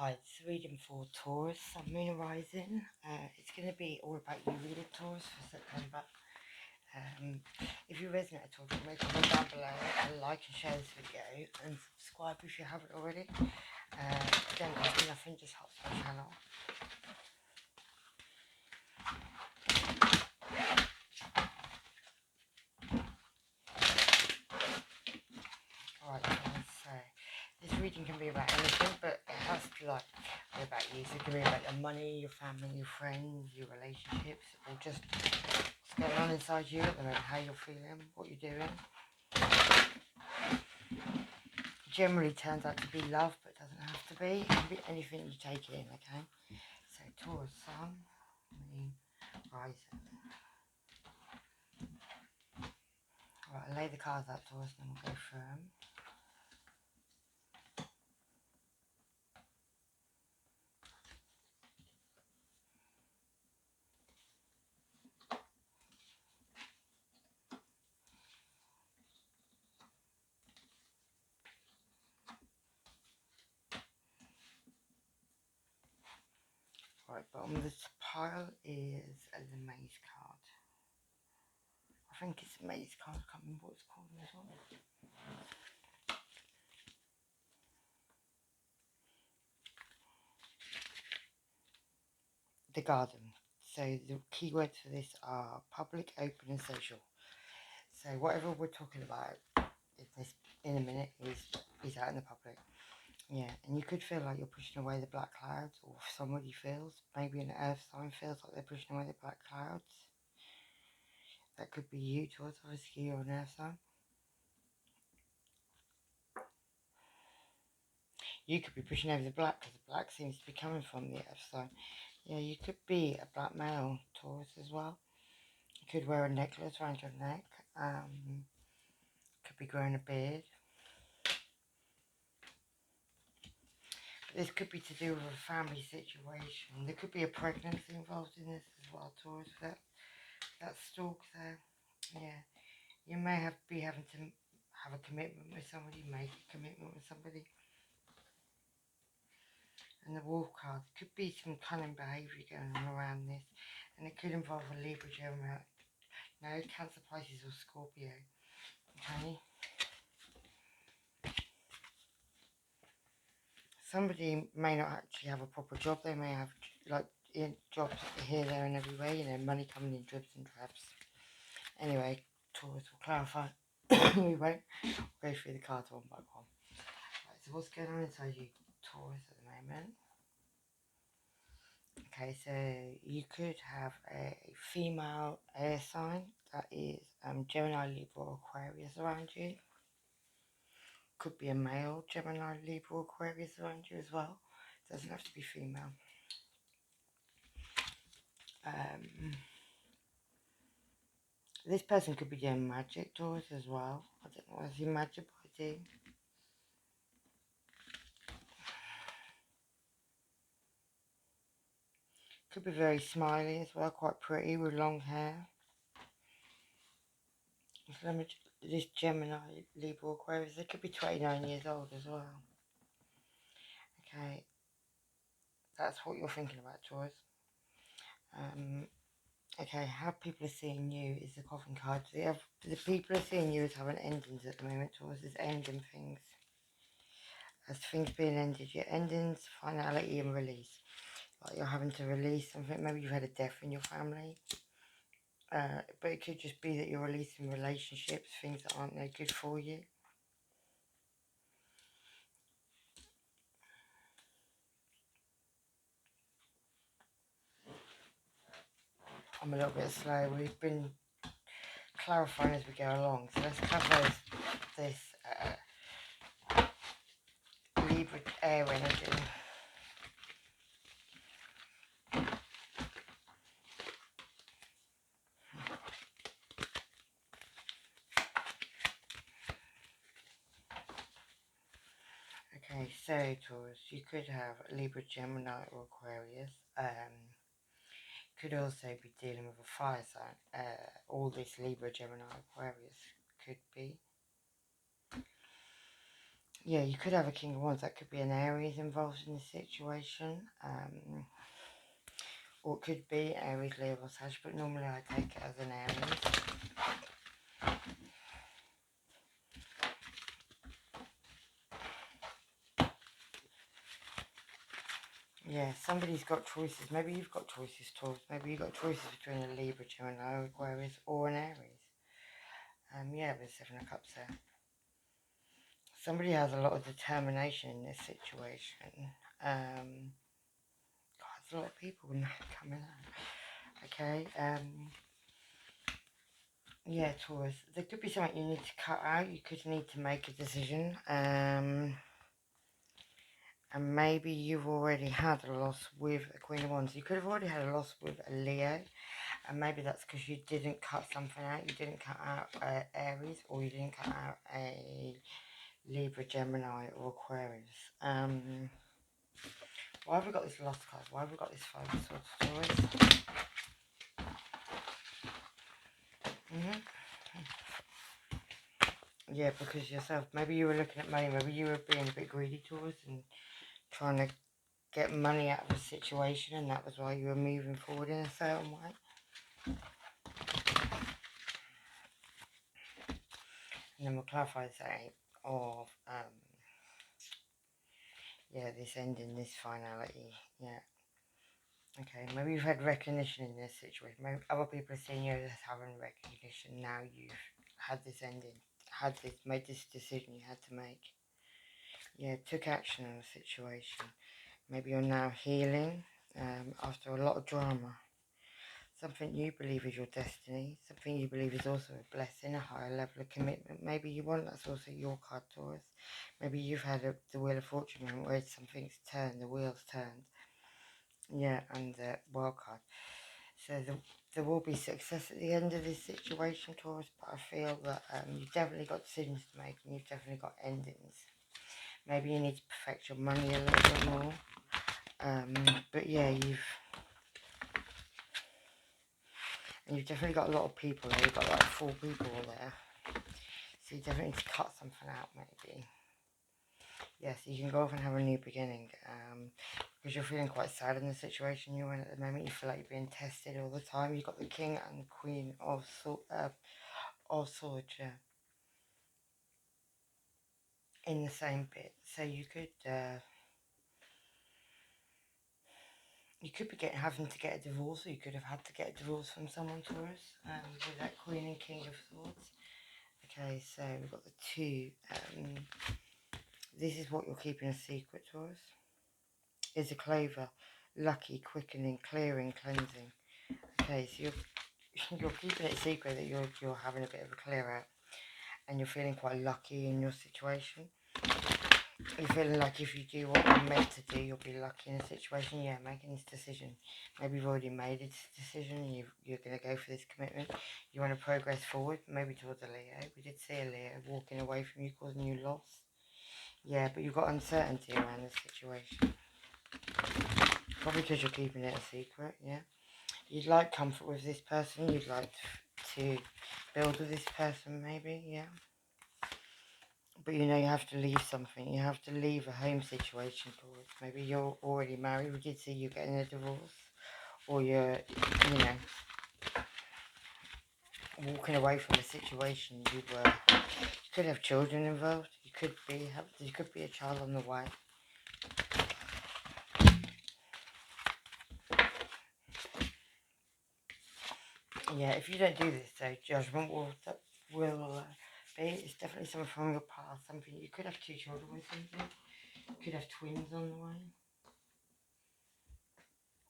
Hi, it's reading for Taurus, Sun, Moon, and Rising. It's going to be all about you reading Taurus for September. If you resonate at all, make a comment down below and like and share this video and subscribe if you haven't already. Don't ask me nothing, just hop to my channel. Alright, so this reading can be about anything, but it has to be about you. So it can be about your money, your family, your friends, your relationships, or just what's going on inside you at the moment, how you're feeling, what you're doing. Generally turns out to be love, but it doesn't have to be. It can be anything you take in, okay? So Taurus, Sun, Moon, Rising. Alright, I'll lay the cards out, Taurus, and then we'll go through them. Right, bottom of this pile is the maze card. I think it's a maze card, I can't remember what it's called as well. The garden. So the keywords for this are public, open and social. So whatever we're talking about in a minute is out in the public. Yeah, and you could feel like you're pushing away the black clouds, or somebody feels, maybe an earth sign feels like they're pushing away the black clouds. That could be you, Taurus, obviously you're an earth sign. You could be pushing over the black because the black seems to be coming from the earth sign. Yeah, you could be a black male, Taurus, as well. You could wear a necklace around your neck. Could be growing a beard. This could be to do with a family situation. There could be a pregnancy involved in this as well, Taurus. That stalk there. Yeah. You may be having to have a commitment with somebody, make a commitment with somebody. And the wolf card could be some cunning behaviour going on around this. And it could involve a Libra, Gemini, no, Cancer, Pisces or Scorpio. Okay. Somebody may not actually have a proper job. They may have like jobs here, there and everywhere. You know, money coming in dribs and drabs. Anyway, Taurus will clarify. We won't go through the cards one by one. Right, so what's going on inside you, Taurus, at the moment? Okay, so you could have a female air sign that is Gemini, Libra, Aquarius around you. Could be a male Gemini, Libra, Aquarius around you as well. Doesn't have to be female. This person could be doing magic, Taurus, as well. I don't know what your magic might do. Could be very smiley as well, quite pretty with long hair. This Gemini, Libra, Aquarius, they could be 29 years old as well. Okay, that's what you're thinking about, Taurus. Okay, how people are seeing you is the Coffin card. The people are seeing you as having endings at the moment, Taurus. Is ending things. As things being ended, your endings, finality and release. Like you're having to release something. Maybe you've had a death in your family. But it could just be that you're releasing relationships, things that aren't no good for you. I'm a little bit slow. We've been clarifying as we go along. So let's cover this Libra air energy. Okay, so Taurus, you could have Libra, Gemini or Aquarius. Could also be dealing with a fire sign. All this Libra, Gemini, Aquarius could be. Yeah, you could have a King of Wands. That could be an Aries involved in the situation. Or it could be Aries, Leo or Sag, but normally I take it as an Aries. Yeah, somebody's got choices. Maybe you've got choices, Taurus. Maybe you've got choices between a Libra, Gemini, Aquarius, or an Aries. Yeah, with 7 of Cups there. Somebody has a lot of determination in this situation. God, there's a lot of people now coming out. Okay, yeah, Taurus. There could be something you need to cut out. You could need to make a decision. And maybe you've already had a loss with a Queen of Wands. You could have already had a loss with a Leo. And maybe that's because you didn't cut something out. You didn't cut out Aries, or you didn't cut out a Libra, Gemini, or Aquarius. Why have we got this lost card? Why have we got this Five of Swords stories? Yeah, because yourself. Maybe you were looking at money. Maybe you were being a bit greedy towards and trying to get money out of a situation, and that was why you were moving forward in a certain way. And then we'll clarify the Eight of yeah, this ending, this finality. Yeah. Okay, maybe you've had recognition in this situation. Maybe other people are seeing you as having recognition. Now you've had this ending, made this decision you had to make. Yeah, took action on the situation. Maybe you're now healing after a lot of drama. Something you believe is your destiny. Something you believe is also a blessing, a higher level of commitment. Maybe you want that's also your card, Taurus. Maybe you've had the Wheel of Fortune moment where something's turned, the wheel's turned. Yeah, and the wild card. So there will be success at the end of this situation, Taurus, but I feel that you've definitely got decisions to make and you've definitely got endings. Maybe you need to perfect your money a little bit more. But yeah, you've definitely got a lot of people there. You've got like 4 people there. So you definitely need to cut something out maybe. Yeah, so you can go off and have a new beginning. Because you're feeling quite sad in the situation you're in at the moment. You feel like you're being tested all the time. You've got the King and the Queen of Swords, yeah, in the same bit. So you could be having to get a divorce, or you could have had to get a divorce from someone, Taurus, with that Queen and King of Swords. Okay, so we've got the 2. This is what you're keeping a secret, Taurus. Is a clover, lucky, quickening, clearing, cleansing. Okay, so you're keeping it secret that you're having a bit of a clear out, and you're feeling quite lucky in your situation. You're feeling like if you do what you're meant to do, you'll be lucky in a situation. Yeah, making this decision. Maybe you've already made this decision and you're going to go for this commitment. You want to progress forward, maybe towards a Leo. We did see a Leo walking away from you, causing you loss. Yeah, but you've got uncertainty around this situation. Probably because you're keeping it a secret, yeah. You'd like comfort with this person. You'd like to build with this person, maybe, yeah. But you know you have to leave something. You have to leave a home situation towards. Maybe you're already married. We did see you getting a divorce. Or you're, walking away from a situation you could have children involved. You could be a child on the way. Yeah, if you don't do this, though, judgment will be. It's definitely something from your past. Something you could have 2 children with something. You could have twins on the way.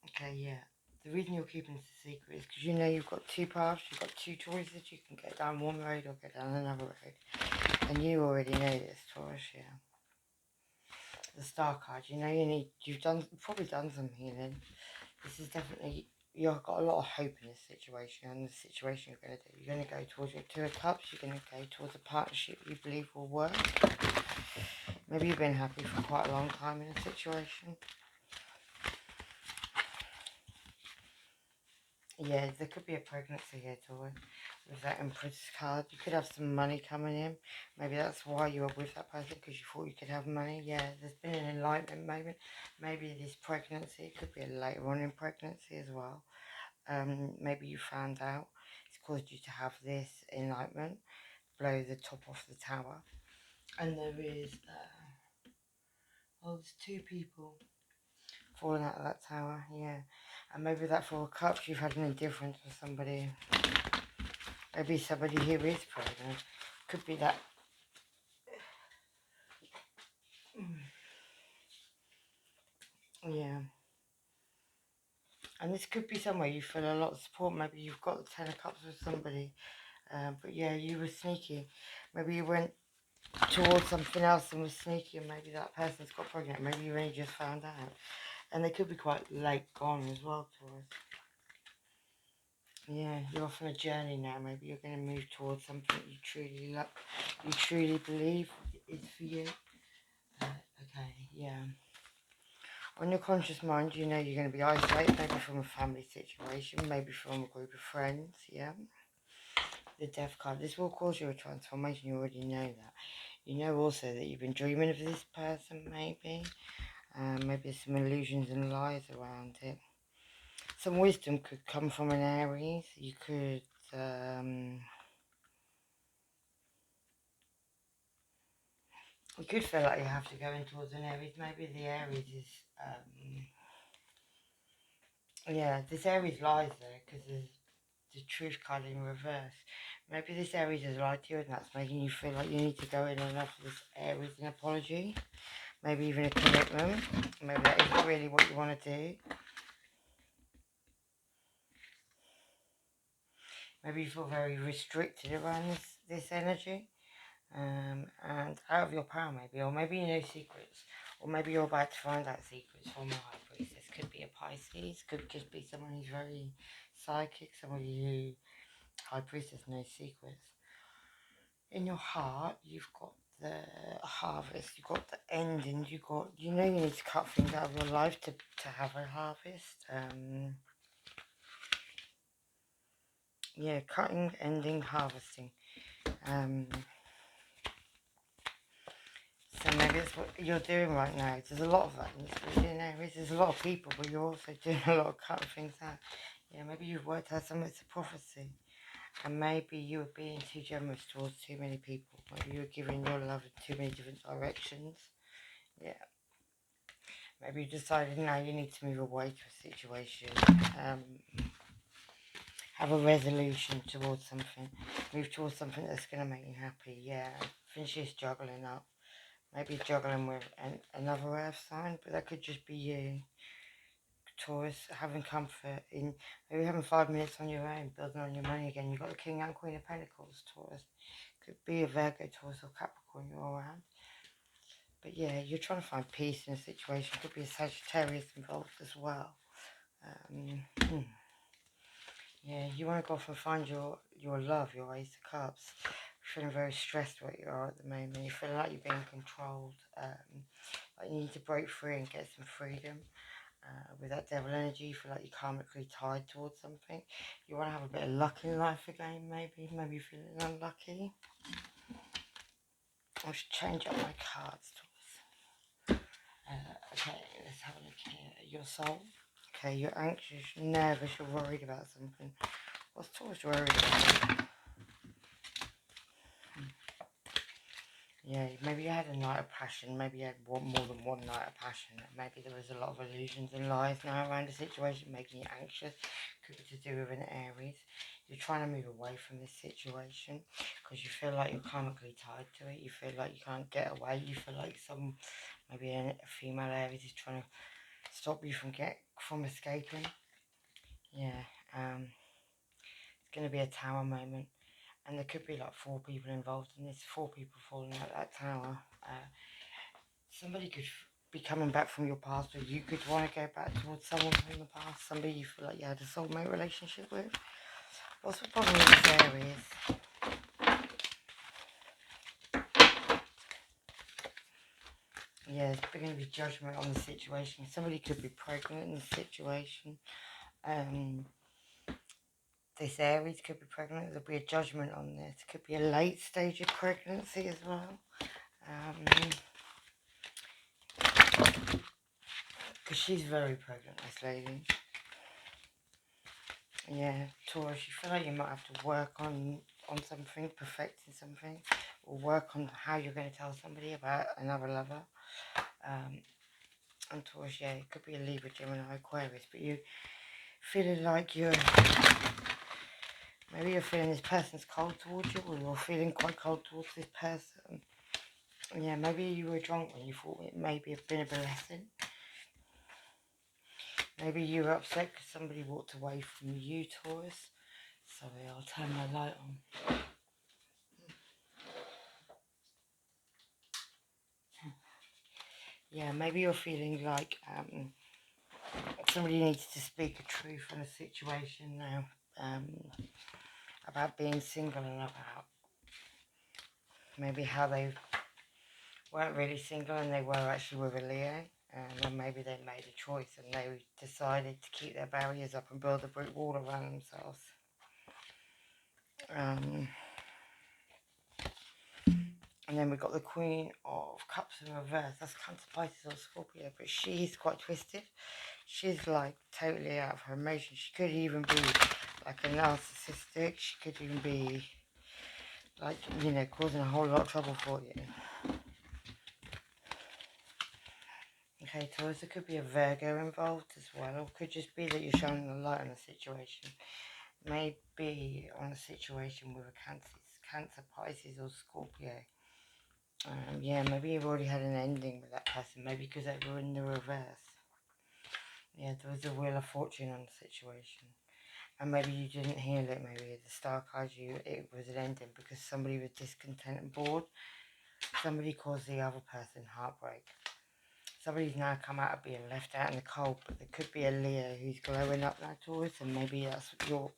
Okay, yeah. The reason you're keeping this a secret is because you know you've got 2 paths. You've got 2 choices. You can go down one road or go down another road. And you already know this, Taurus, yeah. The Star card. You know you've probably done some healing. This is definitely, you've got a lot of hope in this situation and the situation you're going to do. You're going to go towards your 2 of Cups. You're going to go towards a partnership you believe will work. Maybe you've been happy for quite a long time in a situation. Yeah, there could be a pregnancy here, Taurus, with that Empress card. You could have some money coming in. Maybe that's why you were with that person, because you thought you could have money. Yeah, there's been an enlightenment moment. Maybe this pregnancy, it could be a later on in pregnancy as well. Maybe you found out it's caused you to have this enlightenment, blow the top off the tower. And there is, there's two people falling out of that tower, yeah. And maybe that Four of Cups, you've had an indifference with somebody. Maybe somebody who is pregnant. Could be that. Yeah. And this could be somewhere you feel a lot of support. Maybe you've got the Ten of Cups with somebody. But yeah, you were sneaky. Maybe you went towards something else and was sneaky, and maybe that person's got pregnant. Maybe you only just found out. And they could be quite late gone as well, Taurus. Yeah, you're off on a journey now. Maybe you're going to move towards something you truly love, you truly believe is for you. Okay, yeah. On your conscious mind, you know you're going to be isolated, maybe from a family situation, maybe from a group of friends, yeah. The Death card, this will cause you a transformation, you already know that. You know also that you've been dreaming of this person, maybe. Maybe there's some illusions and lies around it. Some wisdom could come from an Aries. You could, you could feel like you have to go in towards an Aries. Maybe the Aries is, yeah, this Aries lies there because there's the truth card in reverse. Maybe this Aries has lied to you and that's making you feel like you need to go in and offer this Aries an apology. Maybe even a commitment. Maybe that isn't really what you want to do. Maybe you feel very restricted around this energy. And out of your power maybe, or maybe you know secrets, or maybe you're about to find out secrets from a high priestess. Could be a Pisces, could just be someone who's very psychic, somebody who high priestess knows secrets. In your heart you've got the harvest, you've got the ending, you know you need to cut things out of your life to have a harvest. Yeah, cutting, ending, harvesting. So maybe it's what you're doing right now. There's a lot of that in this reading areas. There's a lot of people, but you're also doing a lot of cutting things out. Yeah, maybe you've worked out some of it's a prophecy. And maybe you were being too generous towards too many people. Maybe you were giving your love in too many different directions. Yeah. Maybe you decided now you need to move away to a situation. Have a resolution towards something. Move towards something that's going to make you happy. Yeah. Finish this juggling up. Maybe juggling with another earth sign, but that could just be you, Taurus, having comfort in maybe having 5 minutes on your own, building on your money again. You've got the King and Queen of Pentacles, Taurus. Could be a Virgo, Taurus, or Capricorn you're around. But yeah, you're trying to find peace in a situation. Could be a Sagittarius involved as well. Yeah, you want to go off and find your love, your Ace of Cups. You're feeling very stressed where you are at the moment. You feel like you're being controlled. Like you need to break free and get some freedom. With that devil energy, you feel like you're karmically tied towards something. You want to have a bit of luck in life again, maybe. Maybe you're feeling unlucky. I should change up my cards. Okay, let's have a look here. Your soul. Okay, you're anxious, nervous, you're worried about something. What's Taurus worried about? Yeah, maybe you had a night of passion. Maybe you had more than one night of passion. Maybe there was a lot of illusions and lies now around the situation, making you anxious. Could be to do with an Aries. You're trying to move away from this situation because you feel like you're karmically tied to it. You feel like you can't get away. You feel like maybe a female Aries is trying to stop you from escaping. Yeah, it's going to be a tower moment. And there could be like 4 people involved in this, 4 people falling out that tower. Somebody could be coming back from your past, or you could want to go back towards someone from the past, somebody you feel like you had a soulmate relationship with. What's the problem with this Aries? Yeah, there's going to be judgment on the situation. Somebody could be pregnant in the situation. this Aries could be pregnant. There'll be a judgment on this. Could be a late stage of pregnancy as well. Because she's very pregnant, this lady. Yeah, Taurus, you feel like you might have to work on something, perfecting something, or work on how you're going to tell somebody about another lover. And Taurus, yeah, it could be a Libra, Gemini, Aquarius, but you feeling like maybe you're feeling this person's cold towards you, or you're feeling quite cold towards this person. Yeah, maybe you were drunk when you thought it may have been a blessing. Maybe you were upset because somebody walked away from you, Taurus. Sorry, I'll turn my light on. Yeah, maybe you're feeling like somebody needs to speak a truth on a situation now, about being single and about maybe how they weren't really single and they were actually with a Leo, and maybe they made a choice and they decided to keep their barriers up and build a brick wall around themselves. And then we've got the Queen of Cups in reverse. That's Cancer, Pisces or Scorpio, but she's quite twisted. She's like totally out of her emotions. She could even be like a narcissistic. She could even be like, you know, causing a whole lot of trouble for you. Okay, Taurus, there could be a Virgo involved as well. Or it could just be that you're shining a light on the situation. Maybe on a situation with a Cancer, Pisces or Scorpio. Yeah, maybe you've already had an ending with that person. Maybe because they were in the reverse. Yeah, there was a Wheel of Fortune on the situation. And maybe you didn't hear it. Maybe the star cards it was an ending because somebody was discontent and bored. Somebody caused the other person heartbreak. Somebody's now come out of being left out in the cold, but there could be a Leo who's glowing up now towards, and maybe that's what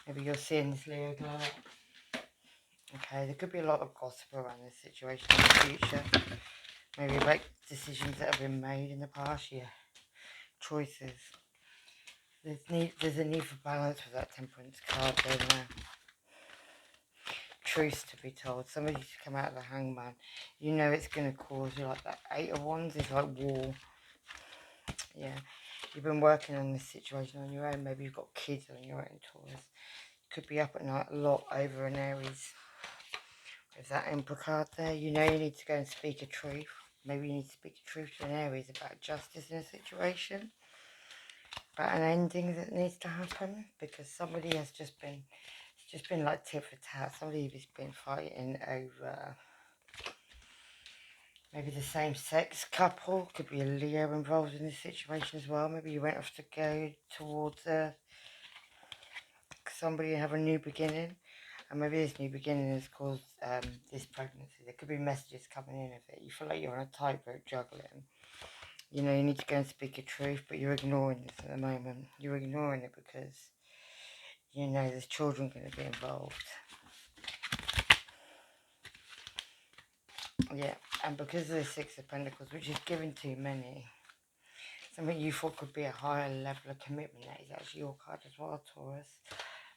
maybe you're seeing this Leo glow up. Okay, there could be a lot of gossip around this situation in the future. Maybe about decisions that have been made in the past year. Choices. There's a need for balance with that Temperance card there now. Truth to be told. Somebody's come out of the Hangman. You know it's going to cause you like that 8 of Wands is like war. Yeah. You've been working on this situation on your own. Maybe you've got kids on your own, Taurus. Could be up at night a lot over an Aries. With that Emperor card there, you know you need to go and speak a truth. Maybe you need to speak a truth to an Aries about justice in a situation. About an ending that needs to happen. Because somebody has just been like tit for tat. Somebody has been fighting over maybe the same sex couple. Could be a Leo involved in this situation as well. Maybe you went off to go towards somebody and have a new beginning. And maybe this new beginning has caused this pregnancy. There could be messages coming in of it. You feel like you're on a tightrope juggling. You know, you need to go and speak a truth, but you're ignoring this at the moment. You're ignoring it because, you know, there's children going to be involved. Yeah, and because of the Six of Pentacles, which is giving too many, something you thought could be a higher level of commitment, that is actually your card as well, Taurus.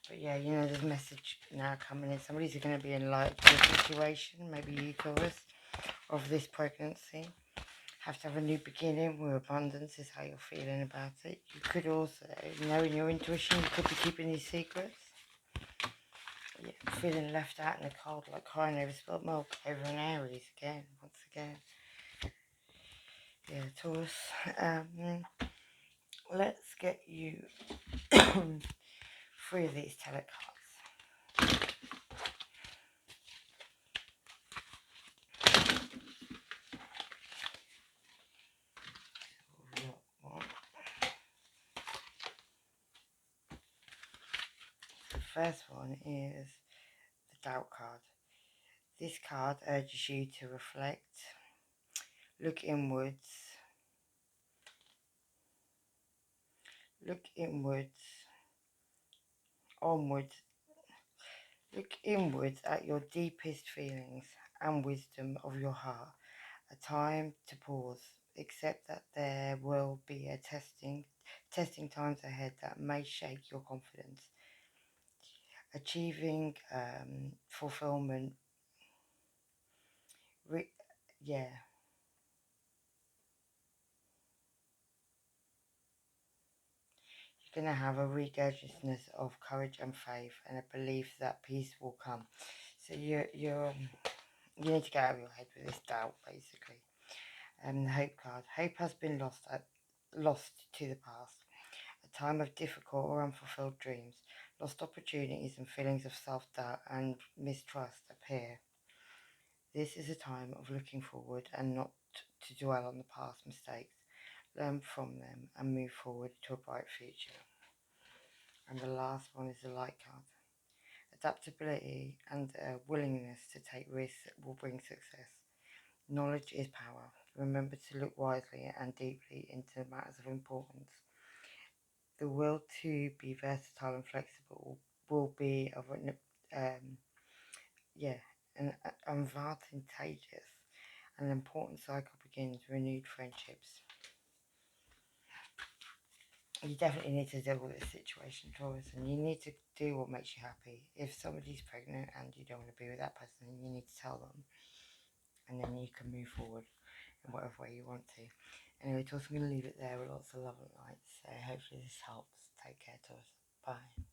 But yeah, you know, there's a message now coming in. Somebody's going to be in light to the situation, maybe you, Taurus, of this pregnancy. Have to have a new beginning with abundance is how you're feeling about it. You could also, knowing your intuition, you could be keeping these secrets. Yeah, feeling left out in the cold, like crying over spilt milk, over an Aries again, once again. Yeah, Taurus. Let's get you 3 of these tarot cards. The first one is the Doubt card. This card urges you to reflect, look inwards, onwards, look inwards at your deepest feelings and wisdom of your heart. A time to pause. Accept that there will be a testing times ahead that may shake your confidence. achieving fulfillment. Yeah, you're going to have a regurgitance of courage and faith and a belief that peace will come. So you need to get out of your head with this doubt, basically. The hope card. Hope has been lost to the past. A time of difficult or unfulfilled dreams, lost opportunities and feelings of self-doubt and mistrust appear. This is a time of looking forward and not to dwell on the past mistakes. Learn from them and move forward to a bright future. And the last one is the light card. Adaptability and a willingness to take risks will bring success. Knowledge is power. Remember to look wisely and deeply into matters of importance. The will to be versatile and flexible will be of an yeah, and advantageous. An important cycle begins. Renewed friendships. You definitely need to deal with this situation, Taurus, and you need to do what makes you happy. If somebody's pregnant and you don't want to be with that person, you need to tell them, and then you can move forward in whatever way you want to. Anyway, Taurus, I'm going to leave it there with lots of love and light. So hopefully this helps. Take care, Taurus. Bye.